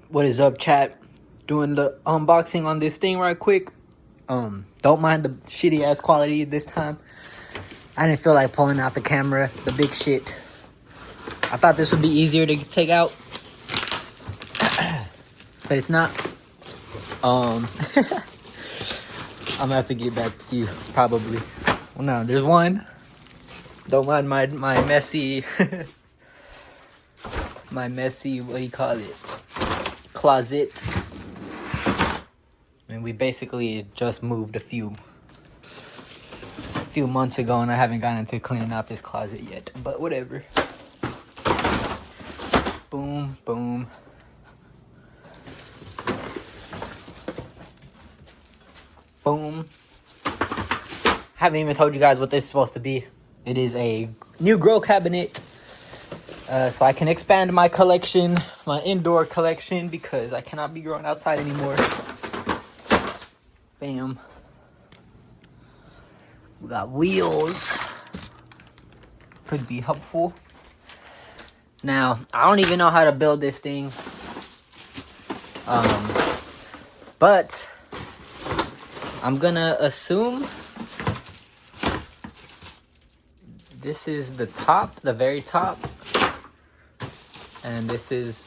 What is up, chat? Doing the unboxing on this thing right quick. Don't mind the shitty ass quality this time. I didn't feel like pulling out the camera, the big shit. I thought this would be easier to take out, but it's not. I'm gonna have to get back to you probably. Well, no, there's one. Don't mind my messy, my messy. What do you call it? Closet. I mean, we basically just moved a few months ago, and I haven't gotten into cleaning out this closet yet. But whatever. Boom, boom. Boom. Haven't even told you guys what this is supposed to be. It is a new grow cabinet. So I can expand my collection, my indoor collection, because I cannot be growing outside anymore. Bam. We got wheels. Could be helpful. Now, I don't even know how to build this thing. But I'm gonna assume this is the top, the very top. And this is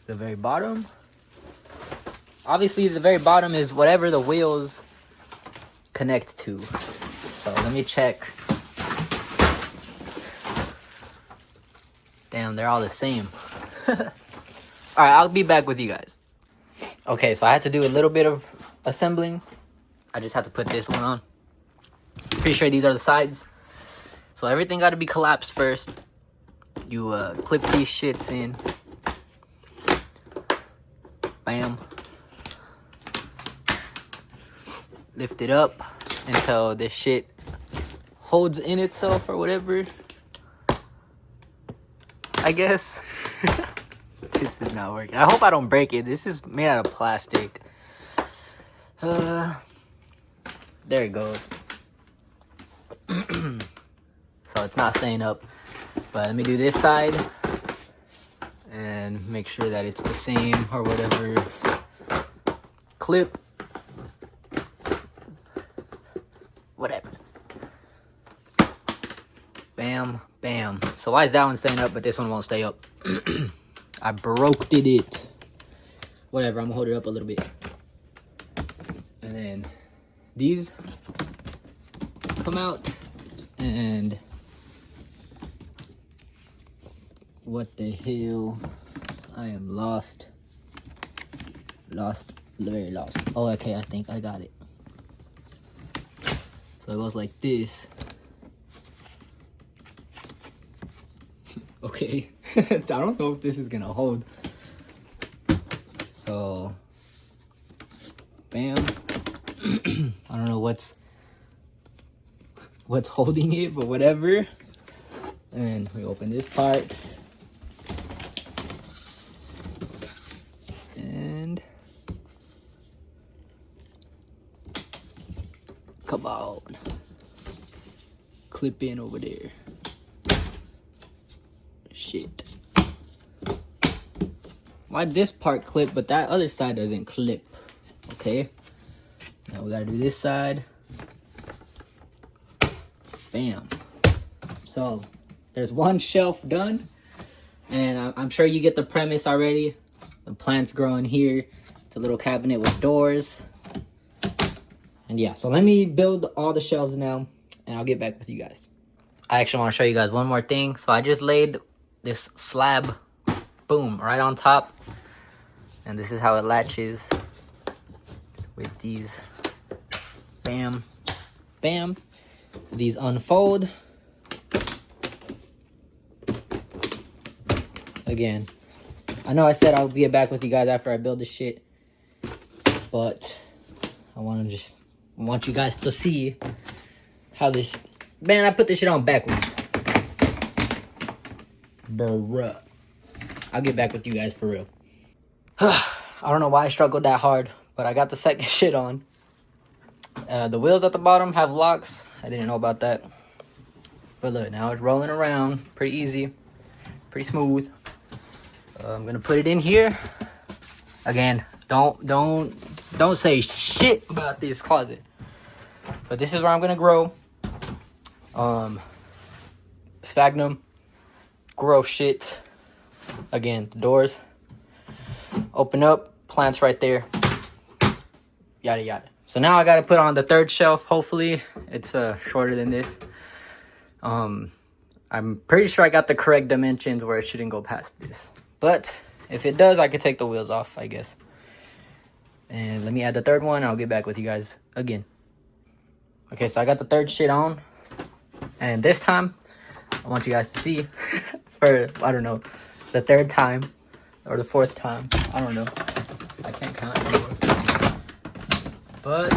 the very bottom. Obviously, the very bottom is whatever the wheels connect to. So let me check. Damn, they're all the same. Alright, I'll be back with you guys. Okay, so I had to do a little bit of assembling. I just have to put this one on. Pretty sure these are the sides. So everything got to be collapsed first. You clip these shits in. Bam. Lift it up until this shit holds in itself or whatever. I guess. This is not working. I hope I don't break it. This is made out of plastic. There it goes. So it's not staying up. But let me do this side and make sure that it's the same or whatever. Clip. Whatever. Bam, bam. So why is that one staying up but this one won't stay up? I broke it. Whatever, I'm gonna hold it up a little bit. And then these come out and what the hell? I am lost. Very lost. Oh, okay, I think I got it. So it goes like this. Okay. I don't know if this is gonna hold. So, bam. I don't know what's holding it, but whatever. And we open this part. And come on. Clip in over there. Shit. Why this part clip, but that other side doesn't clip? Okay. Now we gotta do this side. Bam. So there's one shelf done, and I'm sure you get the premise already. The plants growing here. It's a little cabinet with doors. And yeah, so let me build all the shelves now, and I'll get back with you guys. I actually want to show you guys one more thing. So I just laid this slab, boom, right on top. And this is how it latches with these. Bam, bam. These unfold. Again, I know I said I'll get back with you guys after I build this shit, but I want you guys to see how this, man, I put this shit on backwards. Bruh. I'll get back with you guys for real. I don't know why I struggled that hard, but I got the second shit on. The wheels at the bottom have locks. I didn't know about that. But look, now it's rolling around. Pretty easy. Pretty smooth. I'm going to put it in here. Again, don't say shit about this closet. But this is where I'm gonna grow. Sphagnum, grow shit. Again, the doors open up, plants right there. Yada yada. So now I gotta put on the third shelf. Hopefully it's shorter than this. I'm pretty sure I got the correct dimensions where it shouldn't go past this. But if it does, I could take the wheels off, I guess. And let me add the third one. I'll get back with you guys again. Okay, so I got the third shit on. And this time, I want you guys to see for, I don't know, the third time or the fourth time. I don't know. I can't count anymore. But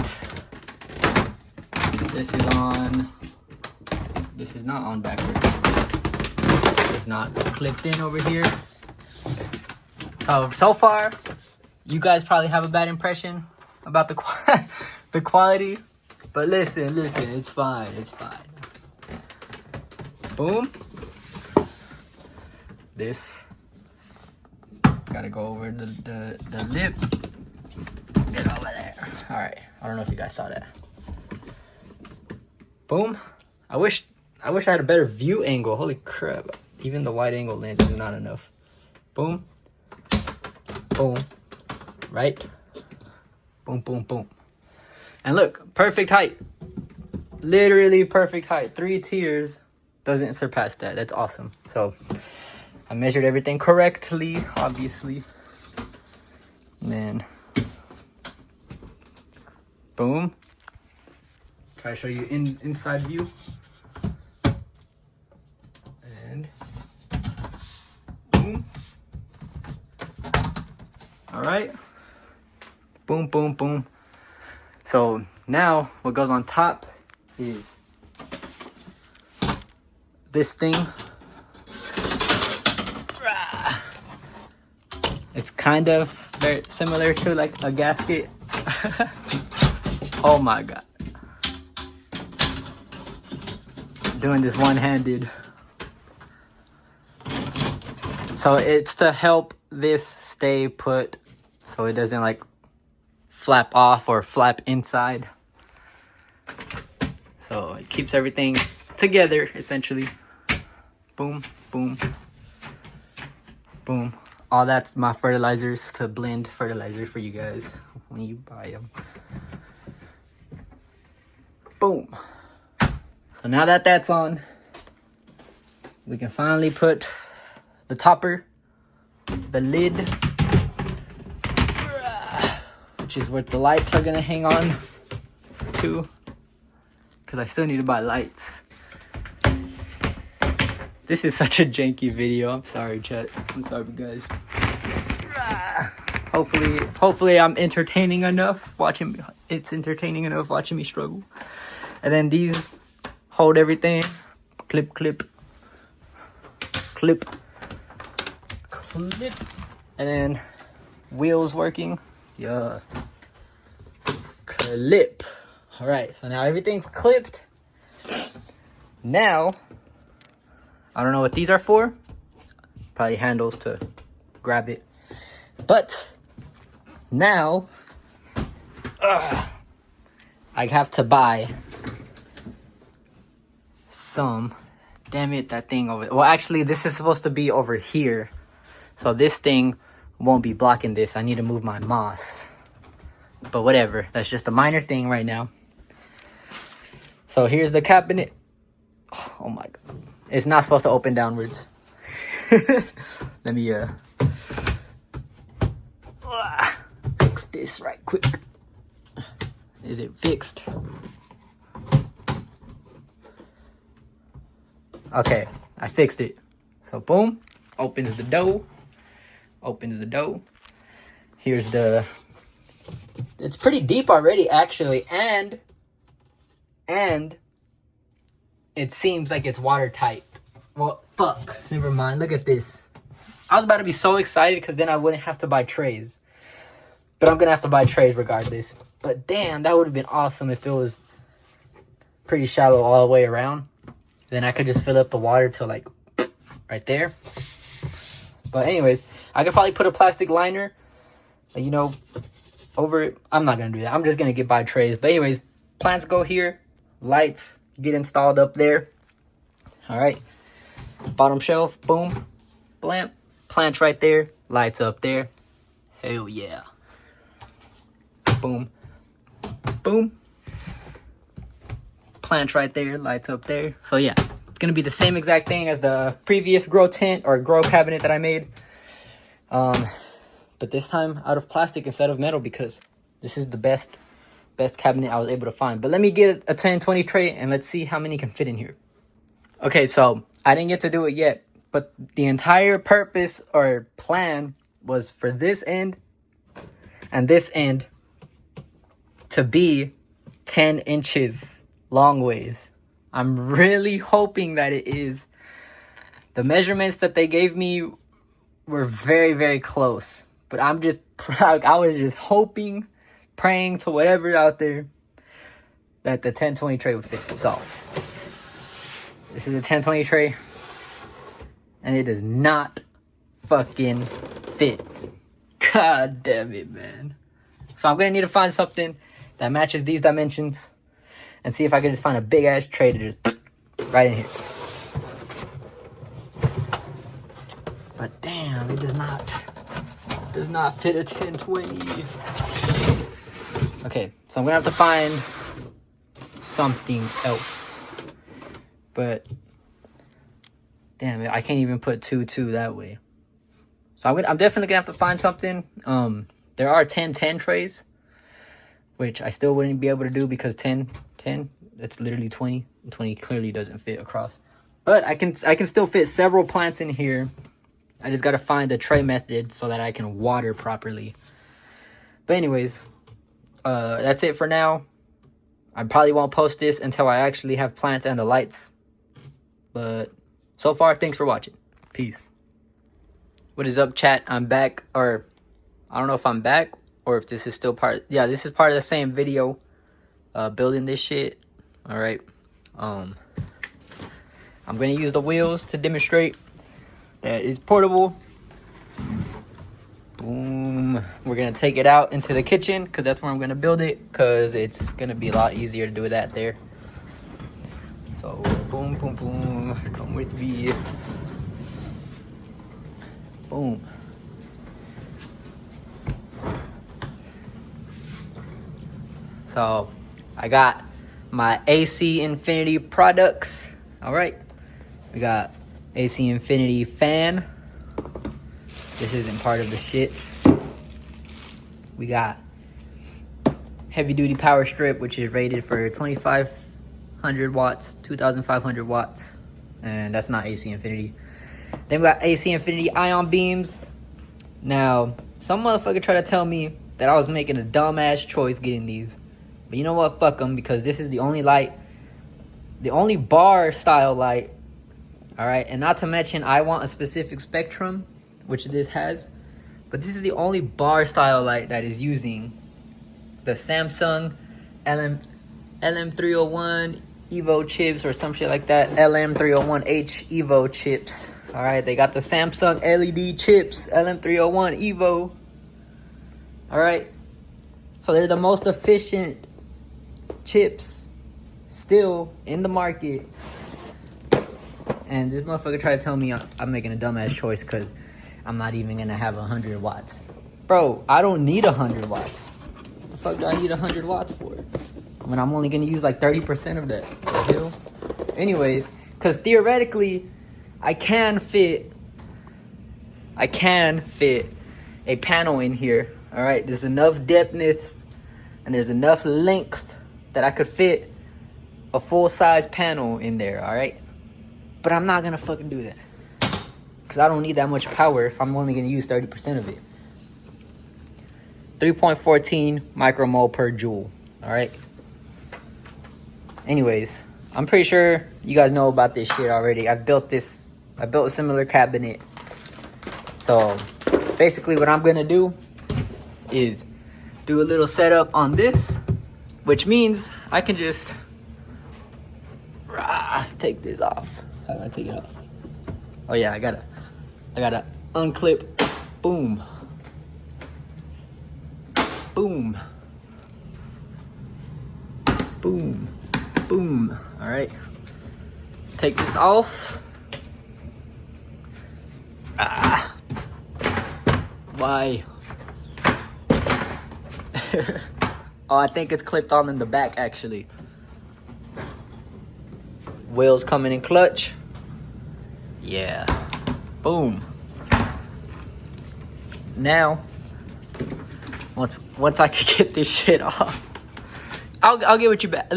this is on. This is not on backwards. It's not clipped in over here. So far, you guys probably have a bad impression about the the quality. But listen, it's fine. It's fine. Boom. This. Gotta go over the lip. Get over there. Alright. I don't know if you guys saw that. Boom. I wish I had a better view angle. Holy crap. Even the wide angle lens is not enough. Boom. Boom. Right? Boom, boom, boom. And look, perfect height. Literally perfect height. 3 tiers doesn't surpass that. That's awesome. So I measured everything correctly, obviously. And then boom. Try to show you inside view. And boom. All right. Boom, boom, boom. So now what goes on top is this thing. It's kind of very similar to like a gasket. Oh my god. Doing this one-handed. So it's to help this stay put so it doesn't like flap off or flap inside. So it keeps everything together essentially. Boom, boom, boom. All that's my fertilizers to blend fertilizer for you guys when you buy them. Boom. So now that that's on, we can finally put the topper, the lid, which is what the lights are gonna hang on to, because I still need to buy lights. This is such a janky video. I'm sorry, chat. I'm sorry, guys. Hopefully I'm entertaining enough watching. It's entertaining enough watching me struggle. And then these hold everything. Clip, clip, clip, clip. And then wheels working. Yeah. Clip. All right. So now everything's clipped. Now, I don't know what these are for. Probably handles to grab it. But now, I have to buy some. Damn it, that thing over. Well, actually, this is supposed to be over here. So this thing won't be blocking this. I need to move my moss. But whatever. That's just a minor thing right now. So here's the cabinet. Oh my god. It's not supposed to open downwards. Let me fix this right quick. Is it fixed? Okay, I fixed it. So boom, opens the door. Opens the door. Here's the. It's pretty deep already, actually, and it seems like it's watertight. Well, fuck. Never mind. Look at this. I was about to be so excited because then I wouldn't have to buy trays. But I'm going to have to buy trays regardless. But damn, that would have been awesome if it was pretty shallow all the way around. Then I could just fill up the water to like right there. But anyways, I could probably put a plastic liner you know, over, I'm not gonna do that. I'm just gonna get by trays. But anyways, plants go here, lights get installed up there. All right, bottom shelf, boom, blam, plants right there, lights up there. Hell yeah. Boom, boom, plants right there, lights up there. So yeah, it's gonna be the same exact thing as the previous grow tent or grow cabinet that I made. But this time out of plastic instead of metal, because this is the best cabinet I was able to find. But let me get a 10-20 tray and let's see how many can fit in here. Okay, so I didn't get to do it yet, but the entire purpose or plan was for this end and this end to be 10 inches long ways. I'm really hoping that it is. The measurements that they gave me were very, very close. But I'm just, I was just hoping, praying to whatever out there that the 10-20 tray would fit. So, this is a 10-20 tray. And it does not fucking fit. God damn it, man. So I'm going to need to find something that matches these dimensions. And see if I can just find a big ass tray to just right in here. But damn, it does not fit a 10-20. Okay, so I'm gonna have to find something else. But damn it, I can't even put 2 that way. So I'm definitely gonna have to find something. There are 10-10 trays, which I still wouldn't be able to do because 10, that's literally 20. 20 clearly doesn't fit across. But I can still fit several plants in here. I just got to find a tray method so that I can water properly. But anyways, that's it for now. I probably won't post this until I actually have plants and the lights. But so far, thanks for watching. Peace. What is up, chat? I'm back. Or I don't know if I'm back or if this is still part. Yeah, this is part of the same video. Building this shit. All right. I'm going to use the wheels to demonstrate that it's portable. Boom. We're going to take it out into the kitchen because that's where I'm going to build it, because it's going to be a lot easier to do that there. So, boom, boom, boom. Come with me. Boom. So, I got my AC Infinity products. All right. We got AC Infinity fan. This isn't part of the shits. We got heavy duty power strip, which is rated for 2,500 watts, 2,500 watts. And that's not AC Infinity. Then we got AC Infinity ion beams. Now, some motherfucker tried to tell me that I was making a dumbass choice getting these. But you know what? Fuck them, because this is the only light, the only bar style light. All right, and not to mention, I want a specific spectrum, which this has. But this is the only bar style light that is using the Samsung LM301 Evo chips or some shit like that. LM301H Evo chips. All right, they got the Samsung LED chips, LM301 Evo. All right, so they're the most efficient chips still in the market. And this motherfucker tried to tell me I'm making a dumbass choice because I'm not even going to have 100 watts. Bro, I don't need 100 watts. What the fuck do I need 100 watts for? When I'm only going to use like 30% of that. The hell? Anyways, because theoretically, I can fit a panel in here. All right, there's enough depthness and there's enough length that I could fit a full-size panel in there, all right? But I'm not gonna fucking do that, because I don't need that much power if I'm only gonna use 30% of it. 3.14 micromole per joule, all right? Anyways, I'm pretty sure you guys know about this shit already. I built a similar cabinet. So basically what I'm gonna do is do a little setup on this, which means I can just take this off. How do I take it off? Oh yeah, I gotta unclip. Boom. Boom. Boom. Boom. All right. Take this off. Ah. Why? Oh, I think it's clipped on in the back actually. Wheels coming in clutch. Yeah. Boom. Now, once I can get this shit off, I'll get with you back.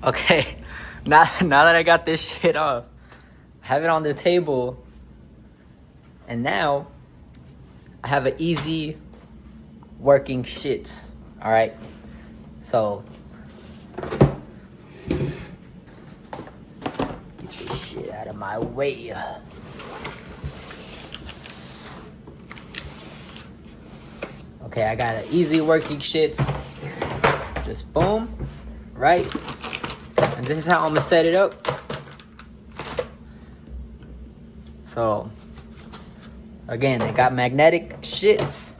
Okay. Now that I got this shit off, I have it on the table, and now I have an easy working shits. All right. So get this shit out of my way. Okay, I got an easy working shits. Just boom, right? And this is how I'm gonna set it up. So, again, it got magnetic shits.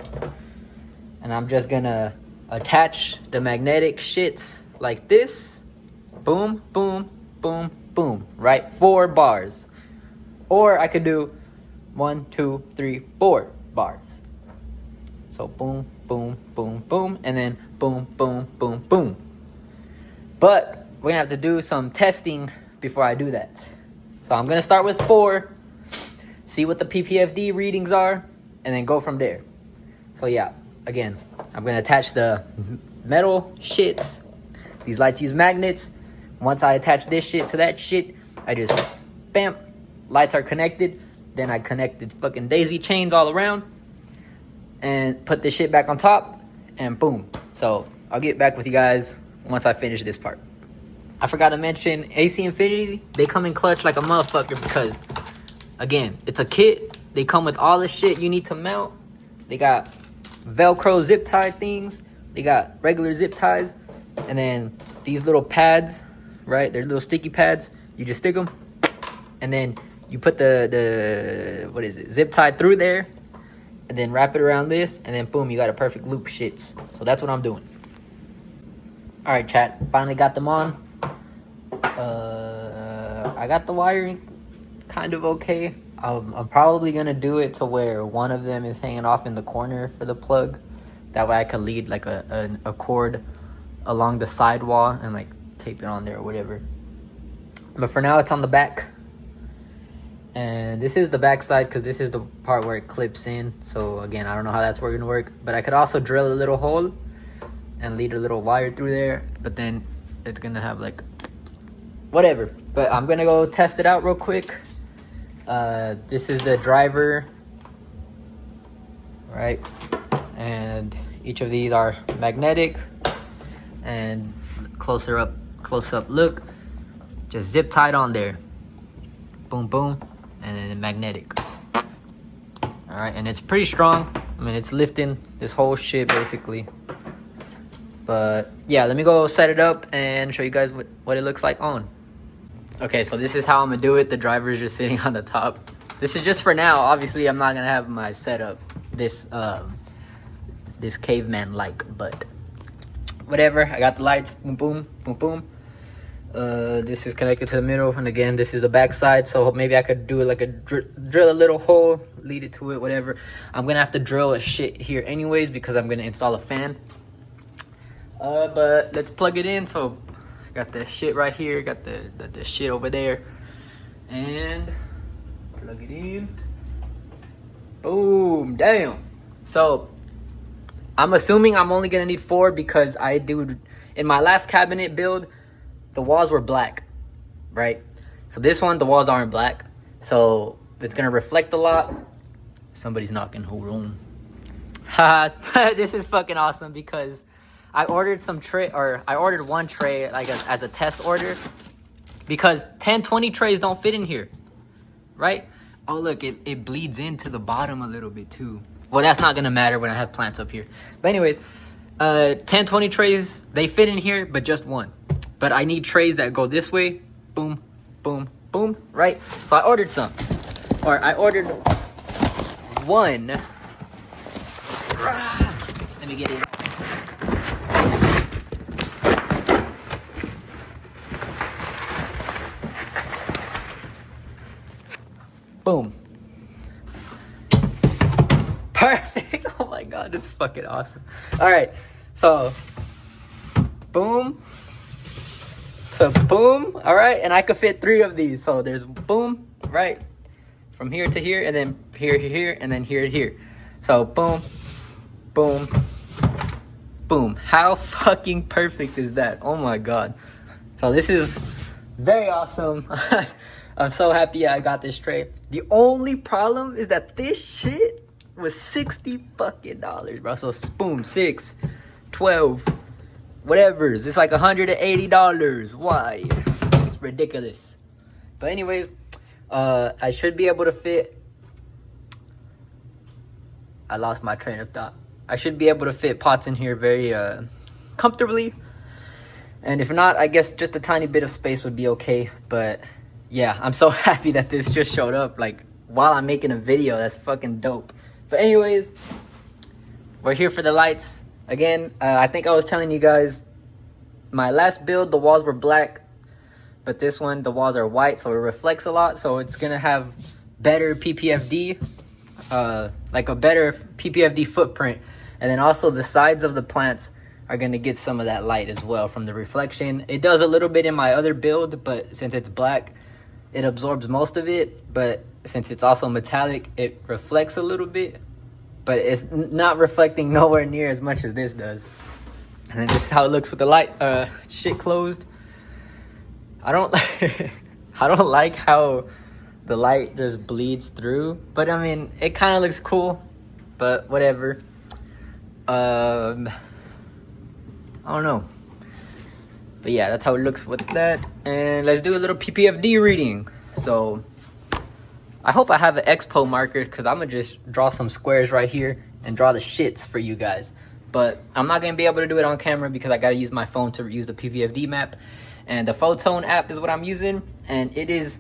And I'm just gonna attach the magnetic shits like this. Boom, boom, boom, boom, right? 4 bars. Or I could do 1, 2, 3, 4 bars. So boom, boom, boom, boom, and then boom, boom, boom, boom. But we're gonna have to do some testing before I do that. So I'm gonna start with 4, see what the PPFD readings are, and then go from there. So yeah, again, I'm gonna attach the metal shits. These lights use magnets. Once I attach this shit to that shit, I just, bam, lights are connected. Then I connect the fucking daisy chains all around and put this shit back on top, and boom. So I'll get back with you guys once I finish this part. I forgot to mention AC Infinity, they come in clutch like a motherfucker because, again, it's a kit. They come with all the shit you need to mount. They got Velcro zip tie things. They got regular zip ties. And then these little pads, right? They're little sticky pads. You just stick them. And then you put the what is it, zip tie through there. And then wrap it around this, and then boom, you got a perfect loop shits. So that's what I'm doing. All right, chat. Finally got them on. I got the wiring kind of okay. I'm probably gonna do it to where one of them is hanging off in the corner for the plug. That way I could lead like a cord along the sidewall and like tape it on there or whatever. But for now, it's on the back. And this is the back side because this is the part where it clips in. So again, I don't know how that's going to work. But I could also drill a little hole and lead a little wire through there. But then it's going to have like whatever. But I'm going to go test it out real quick. This is the driver. Right? And each of these are magnetic. And close up look. Just zip tied on there. Boom, boom. And then magnetic. All right, and it's pretty strong. I mean, it's lifting this whole shit basically. But yeah, let me go set it up and show you guys what it looks like on. Okay, so this is how I'm gonna do it. The driver's just sitting on the top. This is just for now. Obviously, I'm not gonna have my setup this caveman like, but whatever. I got the lights. Boom, boom, boom, boom. This is connected to the middle, and again, this is the back side, so maybe I could do like a drill a little hole, lead it to it, whatever. I'm gonna have to drill a shit here anyways because I'm gonna install a fan. But let's plug it in. So I got the shit right here, got the shit over there, and plug it in. Boom. Damn. So I'm assuming I'm only gonna need 4 because I do in my last cabinet build, the walls were black, right? So this one, the walls aren't black. So it's gonna reflect a lot. Somebody's knocking whole room. Haha, this is fucking awesome because I ordered I ordered one tray like as a test order because 10-20 trays don't fit in here, right? Oh look, it bleeds into the bottom a little bit too. Well, that's not gonna matter when I have plants up here. But anyways, 10-20 trays, they fit in here, but just one. But I need trays that go this way. Boom, boom, boom, right? So I ordered some. Or I ordered one. Let me get it. Boom. Perfect. Oh my god, this is fucking awesome. All right, so boom to boom. All right, and I could fit 3 of these. So there's boom, right, from here to here, and then here to here, and then here to here. So boom, boom, boom. How fucking perfect is that? Oh my god. So this is very awesome. I'm so happy I got this tray. The only problem is that this shit was $60 fucking dollars, bro. So boom, 6, 12, whatever. It's like $180. Why? It's ridiculous. But anyways, I should be able to fit. I lost my train of thought. I should be able to fit pots in here very comfortably. And if not, I guess just a tiny bit of space would be okay. But yeah, I'm so happy that this just showed up like while I'm making a video. That's fucking dope. But anyways, we're here for the lights. Again, I think I was telling you guys, my last build, the walls were black. But this one, the walls are white, so it reflects a lot. So it's going to have better PPFD, like a better PPFD footprint. And then also the sides of the plants are going to get some of that light as well from the reflection. It does a little bit in my other build, but since it's black, it absorbs most of it. But since it's also metallic, it reflects a little bit. But it's not reflecting nowhere near as much as this does. And then this is how it looks with the light shit closed. I don't like how the light just bleeds through, but I mean it kind of looks cool, but whatever. I don't know, but yeah, that's how it looks with that. And let's do a little PPFD reading. So I hope I have an expo marker, because I'm gonna just draw some squares right here and draw the shits for you guys. But I'm not gonna be able to do it on camera because I gotta use my phone to use the PPFD map. And the Photone app is what I'm using, and it is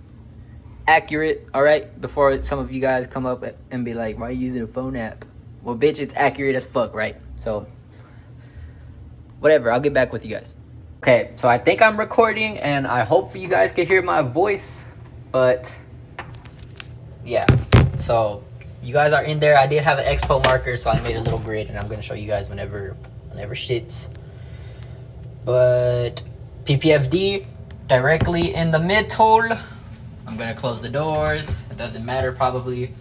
accurate, all right? Before some of you guys come up and be like, why are you using a phone app? Well, bitch, it's accurate as fuck, right? So, whatever, I'll get back with you guys. Okay, so I think I'm recording, and I hope you guys can hear my voice, but yeah. So, you guys are in there. I did have an expo marker, so I made a little grid, and I'm gonna show you guys whenever shits. But PPFD directly in the middle. I'm gonna close the doors. It doesn't matter probably.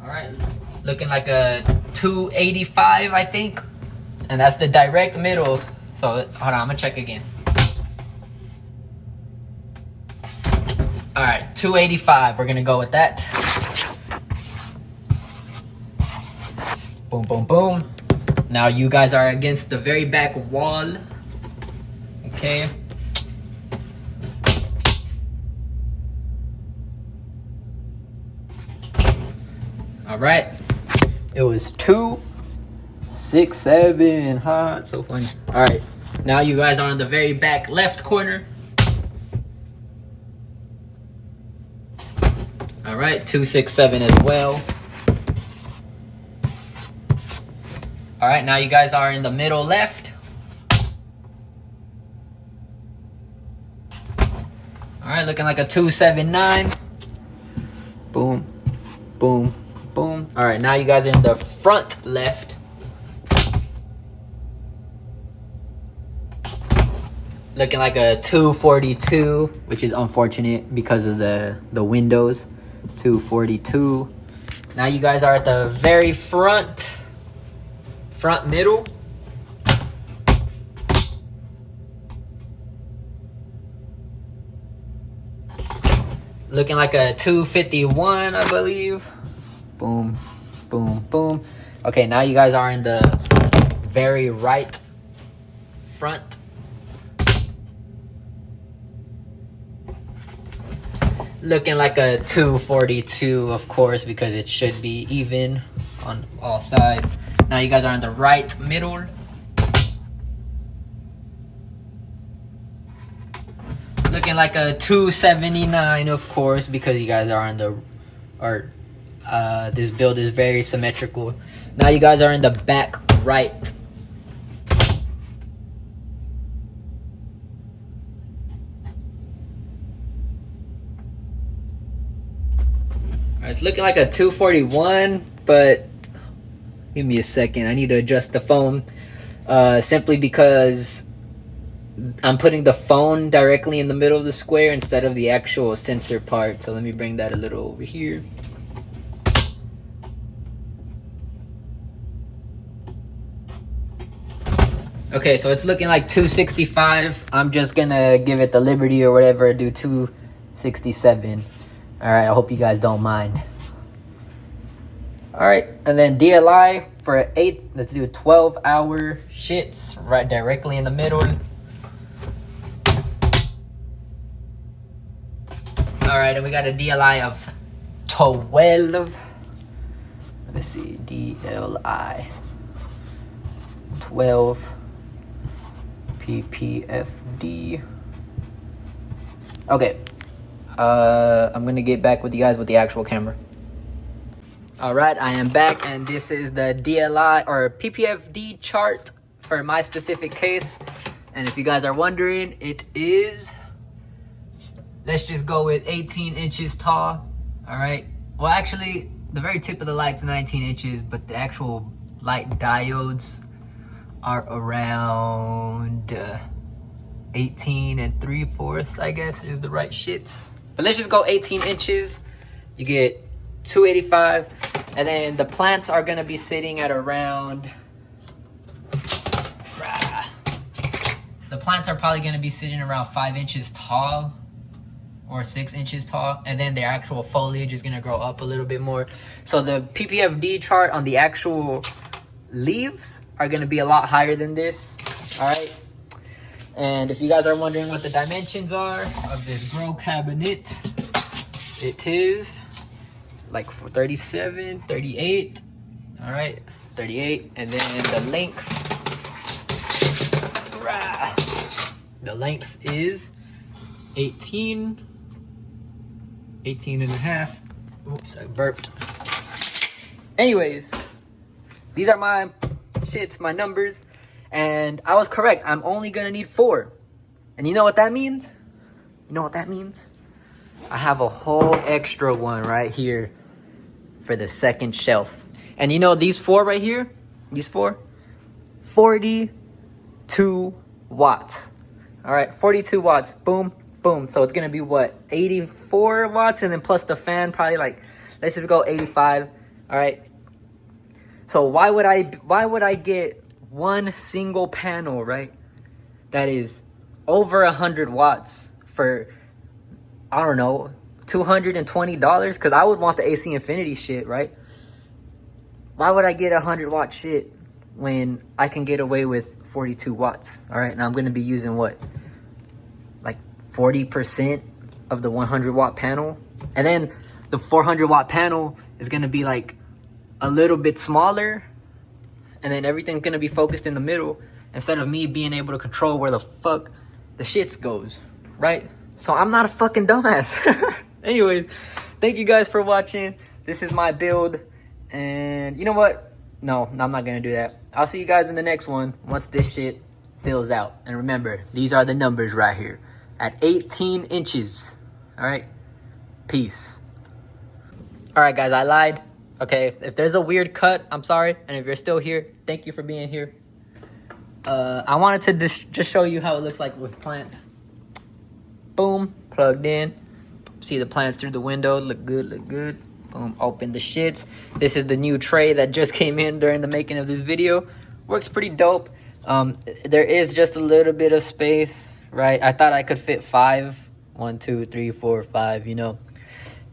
All right, looking like a 285, I think, and that's the direct middle. So hold on, I'm gonna check again. All right, 285. We're gonna go with that. Boom, boom, boom. Now you guys are against the very back wall. Okay. All right. It was 2, 6, 7. Huh? So funny. All right. Now you guys are on the very back left corner. All right. 2, 6, 7 as well. All right, now you guys are in the middle left. All right, looking like a 279. Boom, boom, boom. All right, now you guys are in the front left. Looking like a 242, which is unfortunate because of the windows. 242. Now you guys are at the very front middle. Looking like a 251, I believe. Boom, boom, boom. Okay, now you guys are in the very right front. Looking like a 242, of course, because it should be even on all sides. Now you guys are in the right middle. Looking like a 279, of course, because you guys are on the, or This build is very symmetrical. Now you guys are in the back right. Alright, it's looking like a 241, but give me a second. I need to adjust the phone. Simply because I'm putting the phone directly in the middle of the square instead of the actual sensor part. So let me bring that a little over here. Okay, so it's looking like 265. I'm just gonna give it the liberty or whatever, do 267. All right, I hope you guys don't mind. All right, and then DLI for 8, let's do 12-hour shits right directly in the middle. All right, and we got a DLI of 12. Let me see, DLI 12 PPFD. Okay, I'm gonna get back with you guys with the actual camera. All right, I am back, and this is the DLI or PPFD chart for my specific case. And if you guys are wondering, it is, let's just go with 18 inches tall. All right, well, actually the very tip of the light's 19 inches, but the actual light diodes are around 18 3/4, I guess is the right shits. But let's just go 18 inches. You get 285, and then the plants are gonna be sitting at around, the plants are probably gonna be sitting around 5 inches tall or 6 inches tall, and then their actual foliage is gonna grow up a little bit more. So the PPFD chart on the actual leaves are gonna be a lot higher than this. All right, and if you guys are wondering what the dimensions are of this grow cabinet, it is like 37, 38. All right, 38, and then the length is 18 and a half. Oops, I burped. Anyways, these are my shits, my numbers, and I was correct. I'm only gonna need 4. And you know what that means? You know what that means? I have a whole extra one right here for the second shelf. And you know these 4 right here, these 4, 42 watts. All right, 42 watts, boom, boom. So it's gonna be what, 84 watts, and then plus the fan, probably like, let's just go 85. All right. So why would I get one single panel, right, that is over 100 watts for, I don't know, $220? Because I would want the AC Infinity shit, right? Why would I get 100 watt shit when I can get away with 42 watts? All right, and I'm going to be using what, like 40% of the 100 watt panel, and then the 400 watt panel is going to be like a little bit smaller, and then everything's going to be focused in the middle instead of me being able to control where the fuck the shits goes, right? So I'm not a fucking dumbass. Anyways, thank you guys for watching. This is my build, and you know what? No, I'm not gonna do that. I'll see you guys in the next one once this shit fills out. And remember, these are the numbers right here at 18 inches. All right, peace. All right, guys, I lied. Okay, if there's a weird cut, I'm sorry. And if you're still here, thank you for being here. I wanted to just show you how it looks like with plants. Boom, plugged in. See the plants through the window. Look good, look good. Boom, open the shits. This is the new tray that just came in during the making of this video. Works pretty dope. There is just a little bit of space, right? I thought I could fit 5. 1, 2, 3, 4, 5, you know.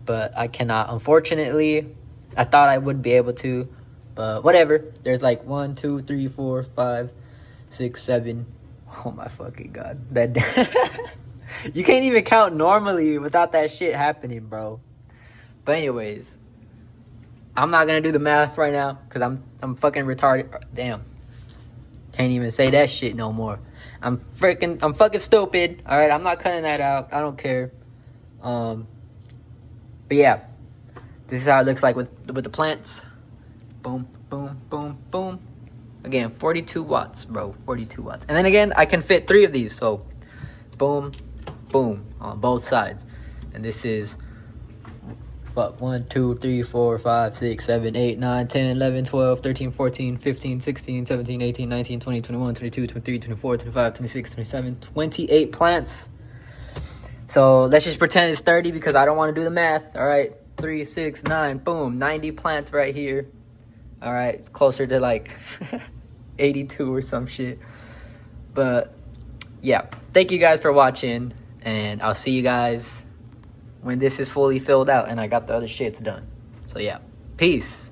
But I cannot, unfortunately. I thought I would be able to, but whatever. There's like 1, 2, 3, 4, 5, 6, 7. Oh my fucking god. That you can't even count normally without that shit happening, bro. But anyways, I'm not gonna do the math right now because I'm fucking retarded. Damn. Can't even say that shit no more. I'm fucking stupid. All right, I'm not cutting that out. I don't care. But yeah, This is how it looks like with the plants. Boom, boom, boom, boom. Again, 42 watts, bro. 42 watts. And then again, I can fit 3 of these. So, boom, boom on both sides. And this is, what, 1, 2, 3, 4, 5, 6, 7, 8, 9, 10, 11, 12, 13, 14, 15, 16, 17, 18, 19, 20, 21, 22, 23, 24, 25, 26, 27, 28 plants. So, let's just pretend it's 30 because I don't want to do the math. All right. 3, 6, 9, boom. 90 plants right here. All right. Closer to like 82 or some shit. But yeah, thank you guys for watching, and I'll see you guys when this is fully filled out and I got the other shits done. So yeah, peace.